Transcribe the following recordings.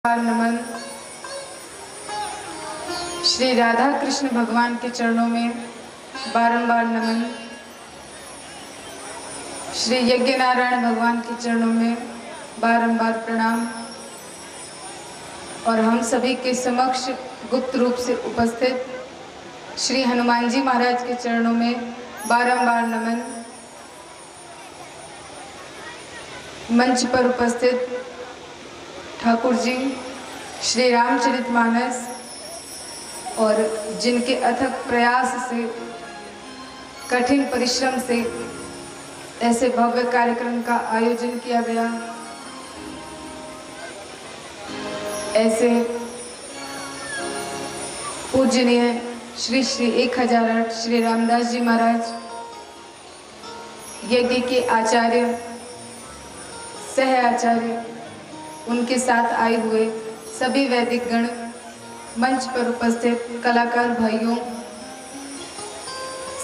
नमन। श्री राधा कृष्ण भगवान के चरणों में बारंबार नमन। श्री यज्ञ नारायण भगवान के चरणों में बारंबार प्रणाम। और हम सभी के समक्ष गुप्त रूप से उपस्थित श्री हनुमान जी महाराज के चरणों में बारंबार नमन। मंच पर उपस्थित ठाकुर जी, श्री रामचरितमानस और जिनके अथक प्रयास से, कठिन परिश्रम से ऐसे भव्य कार्यक्रम का आयोजन किया गया, ऐसे पूजनीय श्री श्री 1008 श्री रामदास जी महाराज, यज्ञ के आचार्य, सह आचार्य, उनके साथ आए हुए सभी वैदिक गण, मंच पर उपस्थित कलाकार भाइयों,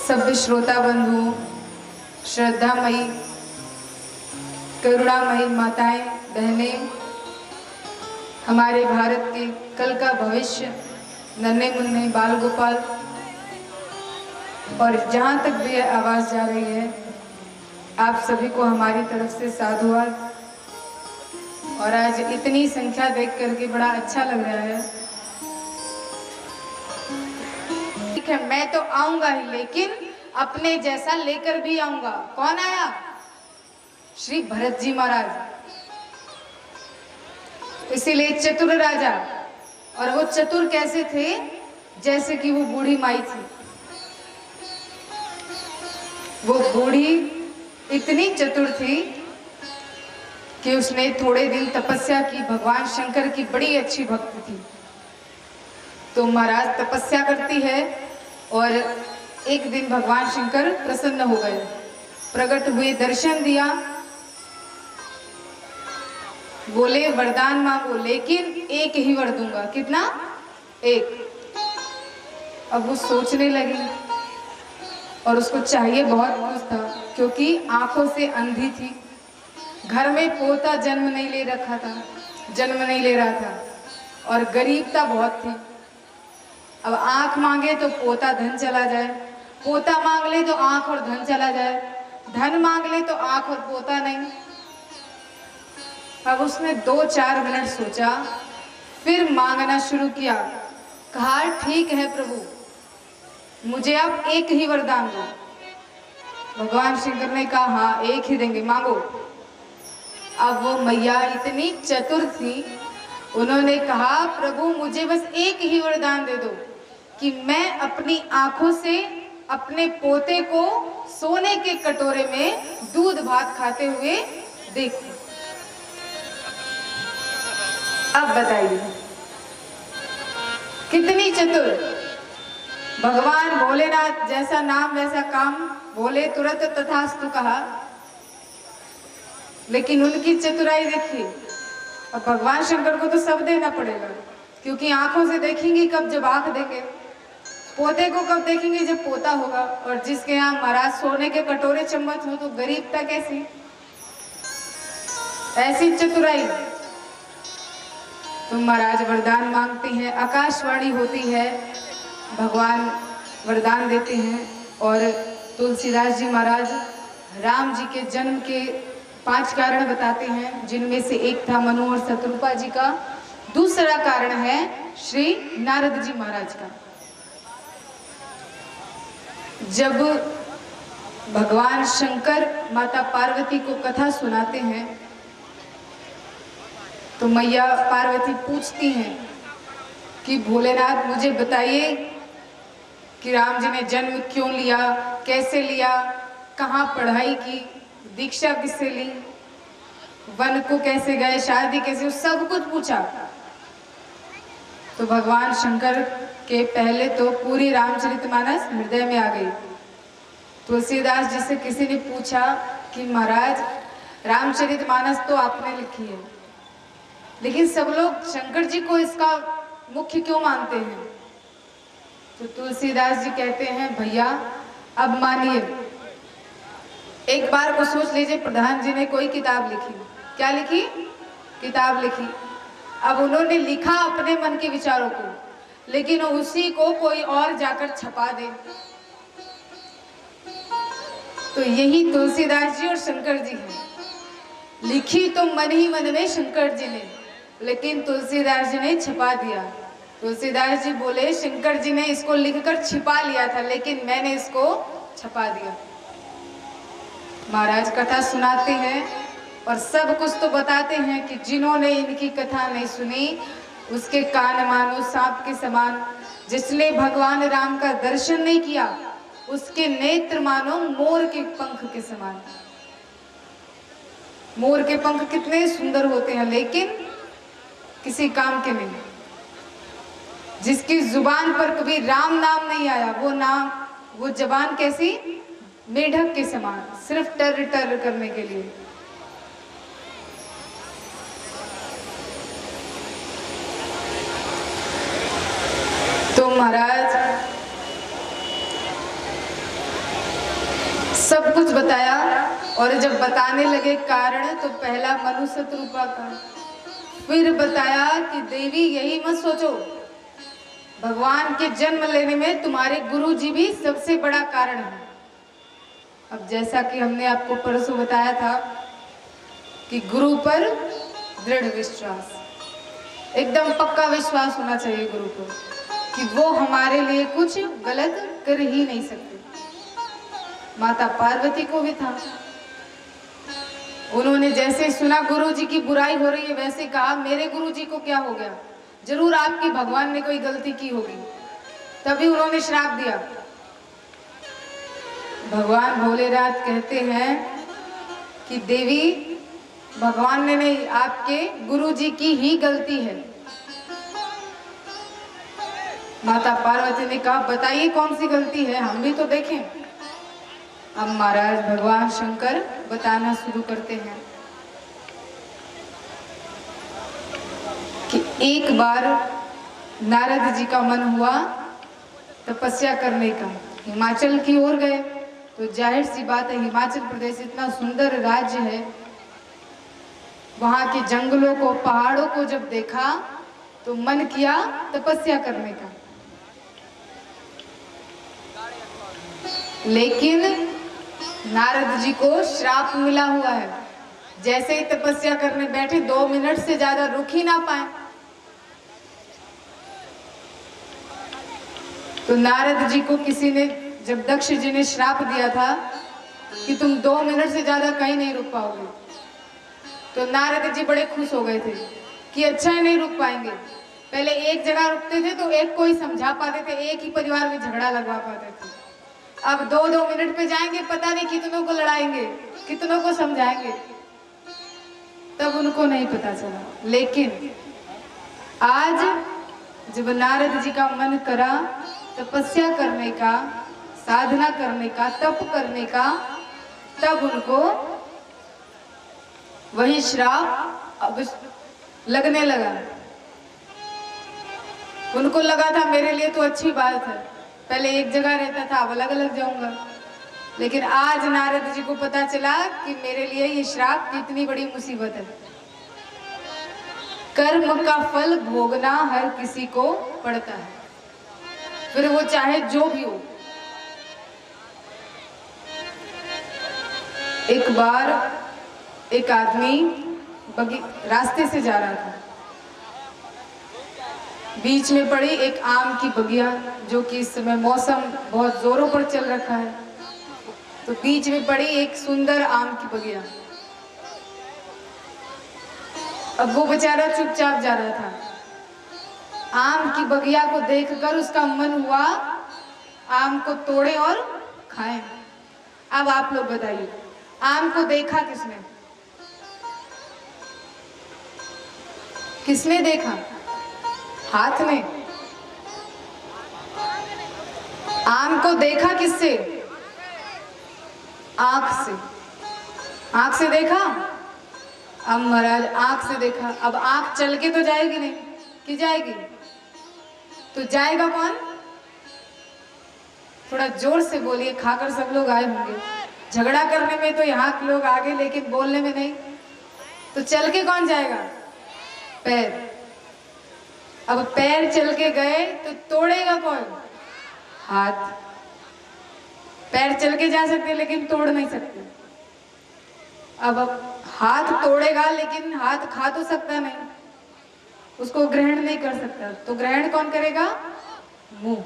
सभ्य श्रोता बंधुओं, श्रद्धामयी करुणामयी माताएं, बहनें, हमारे भारत के कल का भविष्य, नन्हे मुन्ने बाल गोपाल, और जहाँ तक भी यह आवाज़ जा रही है, आप सभी को हमारी तरफ से साधुवाद। और आज इतनी संख्या देख करके बड़ा अच्छा लग रहा है। ठीक है, मैं तो आऊंगा ही, लेकिन अपने जैसा लेकर भी आऊंगा। कौन आया? श्री भरत जी महाराज, इसीलिए चतुर राजा। और वो चतुर कैसे थे? जैसे कि वो बूढ़ी माई थी। वो बूढ़ी इतनी चतुर थी कि उसने थोड़े दिन तपस्या की। भगवान शंकर की बड़ी अच्छी भक्त थी। तो महाराज तपस्या करती है और एक दिन भगवान शंकर प्रसन्न हो गए, प्रकट हुए, दर्शन दिया, बोले वरदान मांगो, लेकिन एक ही वर दूंगा। कितना? एक। अब वो सोचने लगी और उसको चाहिए बहुत कुछ था, क्योंकि आंखों से अंधी थी, घर में पोता जन्म नहीं ले रहा था और गरीबता बहुत थी। अब आंख मांगे तो पोता धन चला जाए, पोता मांग ले तो आंख और धन चला जाए, धन मांग ले तो आंख और पोता नहीं। अब उसने 2-4 मिनट सोचा, फिर मांगना शुरू किया। कहा ठीक है प्रभु, मुझे अब एक ही वरदान दो। भगवान शंकर ने कहा हाँ, एक ही देंगे, मांगो। अब वो मैया इतनी चतुर थी, उन्होंने कहा प्रभु मुझे बस एक ही वरदान दे दो कि मैं अपनी आंखों से अपने पोते को सोने के कटोरे में दूध भात खाते हुए देखूं। अब बताइए कितनी चतुर। भगवान भोलेनाथ जैसा नाम वैसा काम, बोले तुरंत तथास्तु कहा। लेकिन उनकी चतुराई देखिए। अब भगवान शंकर को तो सब देना पड़ेगा, क्योंकि आंखों से देखेंगे कब? जब आंख देंगे। पोते को कब देखेंगे? जब पोता होगा। और जिसके यहाँ महाराज सोने के कटोरे चम्मच हो तो गरीबता कैसी? ऐसी चतुराई। तो महाराज वरदान मांगते हैं, आकाशवाणी होती है, भगवान वरदान देते हैं। और तुलसीदास जी महाराज राम जी के जन्म के 5 कारण बताते हैं, जिनमें से एक था मनु और शत्रुपा जी का, दूसरा कारण है श्री नारद जी महाराज का। जब भगवान शंकर माता पार्वती को कथा सुनाते हैं तो मैया पार्वती पूछती हैं कि भोलेनाथ मुझे बताइए कि राम जी ने जन्म क्यों लिया, कैसे लिया, कहाँ पढ़ाई की, दीक्षा किससे ली, वन को कैसे गए, शादी कैसे, सब कुछ पूछा। तो भगवान शंकर के पहले तो पूरी रामचरितमानस हृदय में आ गई। तुलसीदास जी से किसी ने पूछा कि महाराज रामचरितमानस तो आपने लिखी है, लेकिन सब लोग शंकर जी को इसका मुख्य क्यों मानते हैं? तो तुलसीदास जी कहते हैं भैया अब मानिए, एक बार को सोच लीजिए, प्रधान जी ने कोई किताब लिखी, क्या लिखी? किताब लिखी, अब उन्होंने लिखा अपने मन के विचारों को, लेकिन उसी को कोई और जाकर छपा दे। तो यही तुलसीदास जी और शंकर जी हैं। लिखी तो मन ही मन में शंकर जी ने, लेकिन तुलसीदास जी ने छपा दिया। तुलसीदास जी बोले शंकर जी ने इसको लिखकर छिपा लिया था, लेकिन मैंने इसको छपा दिया। महाराज कथा सुनाते हैं और सब कुछ तो बताते हैं कि जिन्होंने इनकी कथा नहीं सुनी उसके कान मानो सांप के समान, जिसने भगवान राम का दर्शन नहीं किया उसके नेत्र मानो मोर के पंख के समान। मोर के पंख कितने सुंदर होते हैं, लेकिन किसी काम के नहीं। जिसकी जुबान पर कभी राम नाम नहीं आया, वो जबान कैसी, मेढक के समान, सिर्फ टर टर करने के लिए। तो महाराज सब कुछ बताया, और जब बताने लगे कारण तो पहला मनु शत्रुपा का। फिर बताया कि देवी यही मत सोचो, भगवान के जन्म लेने में तुम्हारे गुरु जी भी सबसे बड़ा कारण है। अब जैसा कि हमने आपको परसों बताया था कि गुरु पर दृढ़ विश्वास, एकदम पक्का विश्वास होना चाहिए गुरु को कि वो हमारे लिए कुछ गलत कर ही नहीं सकते। माता पार्वती को भी था, उन्होंने जैसे सुना गुरु जी की बुराई हो रही है वैसे कहा मेरे गुरु जी को क्या हो गया, जरूर आपकी भगवान ने कोई गलती की होगी। तभी उन्होंने श्राप दिया। भगवान भोलेनाथ कहते हैं कि देवी भगवान ने नहीं, आपके गुरु जी की ही गलती है। माता पार्वती ने कहा बताइए कौन सी गलती है, हम भी तो देखें। अब महाराज भगवान शंकर बताना शुरू करते हैं कि एक बार नारद जी का मन हुआ तपस्या करने का, हिमाचल की ओर गए। तो जाहिर सी बात है, हिमाचल प्रदेश इतना सुंदर राज्य है, वहां के जंगलों को पहाड़ों को जब देखा तो मन किया तपस्या करने का। लेकिन नारद जी को श्राप मिला हुआ है, जैसे ही तपस्या करने बैठे 2 मिनट से ज्यादा रुक ही ना पाए। तो नारद जी को किसी ने, जब दक्ष जी ने श्राप दिया था कि तुम 2 मिनट से ज्यादा कहीं नहीं रुक पाओगे, तो नारद जी बड़े खुश हो गए थे कि अच्छा ही नहीं रुक पाएंगे। पहले एक जगह रुकते थे तो एक को ही समझा पाते थे, एक ही परिवार में झगड़ा लगवा पाते थे। अब 2-2 मिनट पे जाएंगे, पता नहीं कितनों को लड़ाएंगे, कितनों को समझाएंगे, तब उनको नहीं पता चला। लेकिन आज जब नारद जी का मन करा तपस्या करने का, साधना करने का, तप करने का, तब उनको वही श्राप अब लगने लगा। उनको लगा था मेरे लिए तो अच्छी बात है, पहले एक जगह रहता था अब अलग अलग जाऊंगा। लेकिन आज नारद जी को पता चला कि मेरे लिए ये श्राप कितनी बड़ी मुसीबत है। कर्म का फल भोगना हर किसी को पड़ता है, फिर वो चाहे जो भी हो। एक बार एक आदमी रास्ते से जा रहा था, बीच में पड़ी एक आम की बगिया, जो कि इस समय मौसम बहुत जोरों पर चल रखा है, तो बीच में पड़ी एक सुंदर आम की बगिया। अब वो बेचारा चुपचाप जा रहा था। आम की बगिया को देखकर उसका मन हुआ आम को तोड़े और खाएं। अब आप लोग बताइए, आम को देखा किसने? किसने देखा? हाथ में। आम को देखा किससे? आंख से। आंख से देखा। अब महाराज आंख से देखा, अब आंख चल के तो जाएगी नहीं कि जाएगी? तो जाएगा कौन? थोड़ा जोर से बोलिए, खाकर सब लोग आए होंगे। झगड़ा करने में तो यहाँ के लोग आगे, लेकिन बोलने में नहीं। तो चल के कौन जाएगा? पैर। अब पैर चल के गए तो तोड़ेगा कौन? हाथ। पैर चल के जा सकते लेकिन तोड़ नहीं सकते। अब हाथ तोड़ेगा लेकिन हाथ खा तो सकता नहीं, उसको ग्रहण नहीं कर सकता, तो ग्रहण कौन करेगा? मुंह।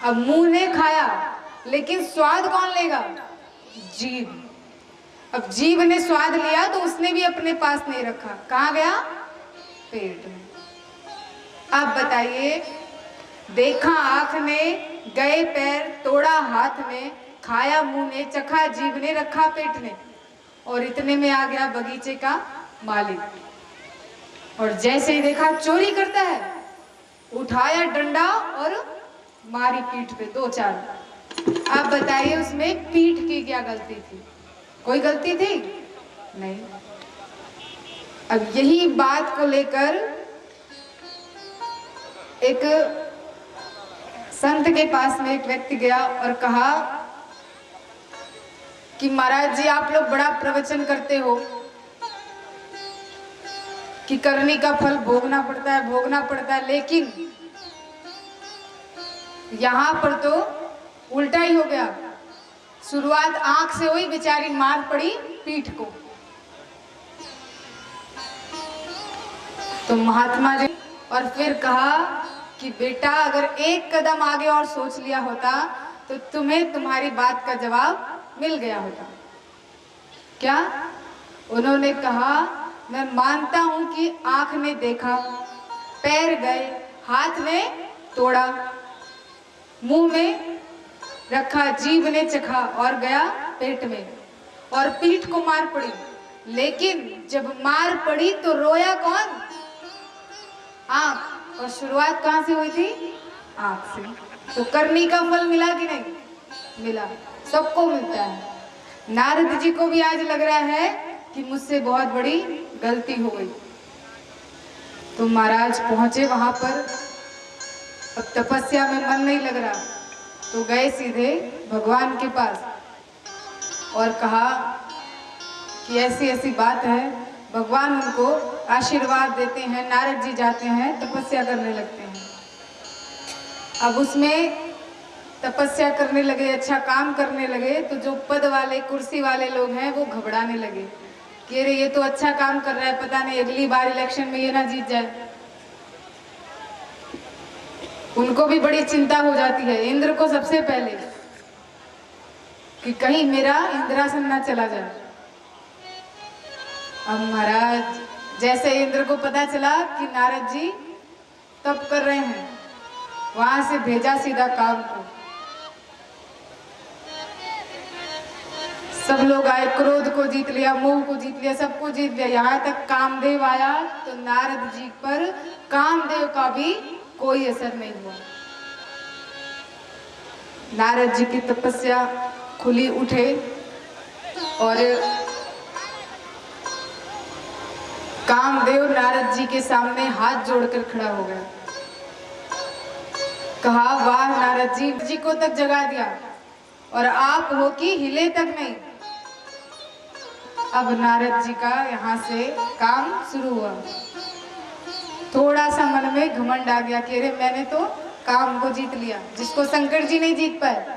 अब मुंह ने खाया लेकिन स्वाद कौन लेगा? जीभ। अब जीभ ने स्वाद लिया तो उसने भी अपने पास नहीं रखा, कहाँ गया? पेट में। अब बताइए, देखा आंख ने, गए पैर, तोड़ा हाथ ने, खाया मुंह ने, चखा जीभ ने, रखा पेट ने, और इतने में आ गया बगीचे का मालिक। और जैसे ही देखा चोरी करता है, उठाया डंडा और मारी पीठ पे 2-4। आप बताइए उसमें पीठ की क्या गलती थी? कोई गलती थी? नहीं। अब यही बात को लेकर एक संत के पास में एक व्यक्ति गया और कहा कि महाराज जी, आप लोग बड़ा प्रवचन करते हो कि करने का फल भोगना पड़ता है, लेकिन यहाँ पर तो उल्टा ही हो गया। शुरुआत आंख से हुई, बेचारी मार पड़ी पीठ को। तो महात्मा जी और फिर कहा कि बेटा, अगर एक कदम आगे और सोच लिया होता तो तुम्हें तुम्हारी बात का जवाब मिल गया होता। क्या? उन्होंने कहा, मैं मानता हूं कि आंख ने देखा, पैर गए, हाथ ने तोड़ा, मुंह में रखा, जीभ ने चखा और गया पेट में, और पीठ को मार पड़ी। लेकिन जब मार पड़ी तो रोया कौन? आंख। और शुरुआत कहां से हुई थी? आंख से। तो करनी का फल मिला कि नहीं? मिला। सबको मिलता है। नारद जी को भी आज लग रहा है कि मुझसे बहुत बड़ी गलती हो गई। तो महाराज पहुंचे वहां पर। अब तपस्या में मन नहीं लग रहा, तो गए सीधे भगवान के पास और कहा कि ऐसी ऐसी बात है। भगवान उनको आशीर्वाद देते हैं। नारद जी जाते हैं, तपस्या करने लगते हैं। अब उसमें तपस्या करने लगे, अच्छा काम करने लगे, तो जो पद वाले, कुर्सी वाले लोग हैं वो घबराने लगे कि अरे ये तो अच्छा काम कर रहा है, पता नहीं अगली बार इलेक्शन में ये ना जीत जाए। उनको भी बड़ी चिंता हो जाती है, इंद्र को सबसे पहले, कि कहीं मेरा इंद्रासन ना चला जाए। अब महाराज, जैसे इंद्र को पता चला कि नारद जी तप कर रहे हैं, वहां से भेजा सीधा काम को। सब लोग आए, क्रोध को जीत लिया, मोह को जीत लिया, सबको जीत लिया। यहाँ तक कामदेव आया तो नारद जी पर कामदेव का भी कोई असर नहीं हुआ। नारद जी की तपस्या खुली, उठे और कामदेव नारद जी के सामने हाथ जोड़कर खड़ा हो गया। कहा, वाह नारद जी को तक जगा दिया और आप हो कि हिले तक नहीं। अब नारद जी का यहाँ से काम शुरू हुआ। थोड़ा सा मन में घमंड आ गया कि अरे मैंने तो काम को जीत लिया, जिसको शंकर जी नहीं जीत पाए।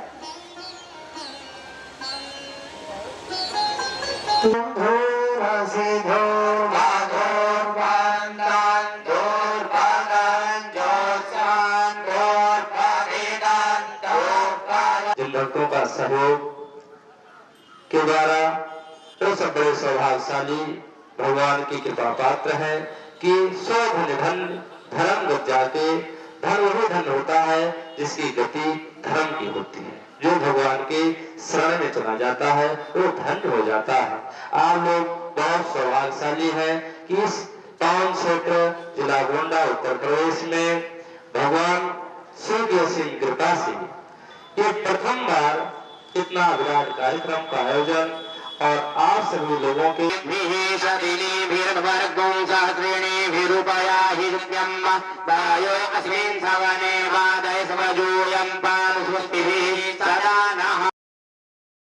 जिन भक्तों का सहयोग के द्वारा तो सब बड़े सौभाग्यशाली भगवान की कृपा पात्र है कि सौ धन धन धर्म गत जाते। धन वही धन होता है जिसकी गति धर्म की होती है। जो भगवान के शरण में चला जाता है वो धन्य हो जाता है। आप लोग बहुत सौभाग्यशाली है कि इस टाउन क्षेत्र जिला गोंडा उत्तर प्रदेश में भगवान शिव की असीम कृपा से ये प्रथम बार इतना विराट कार्यक्रम का आयोजन और आप सभी लोगों के अस्मिन् सवने वादय समजोयं पानुस्वस्तिभिः